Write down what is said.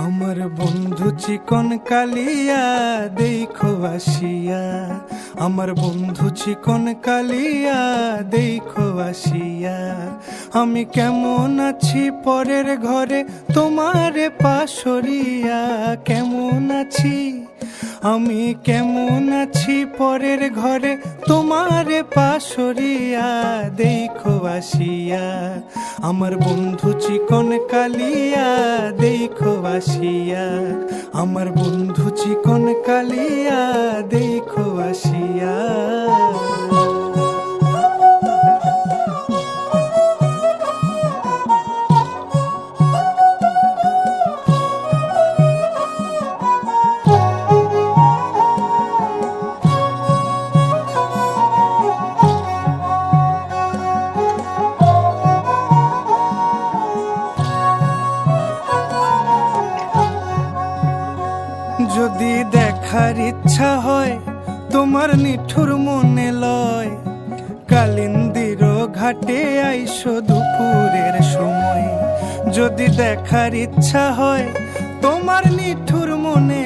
আমার বন্ধু চিকন কালিয়া দেখো আসিয়া, আমার বন্ধু চিকন কালিয়া দেখো আসিয়া। আমি কেমন আছি পরের ঘরে তোমারে পাশরিয়া, কেমন আছি আমি কেমন আছি পরের ঘরে তোমারে পাশরিয়া দেখো আসিয়া। আমার বন্ধু চিকন কালিয়া দেখো আসিয়া, আমার বন্ধু চিকন কালিয়া দেখো আসিয়া। যদি দেখার ইচ্ছা হয় তোমার নিঠুর মনে লয়, কালিন্দির ঘাটে আইসো দুপুরের সময়। যদি দেখার ইচ্ছা হয় তোমার নিঠুর মনে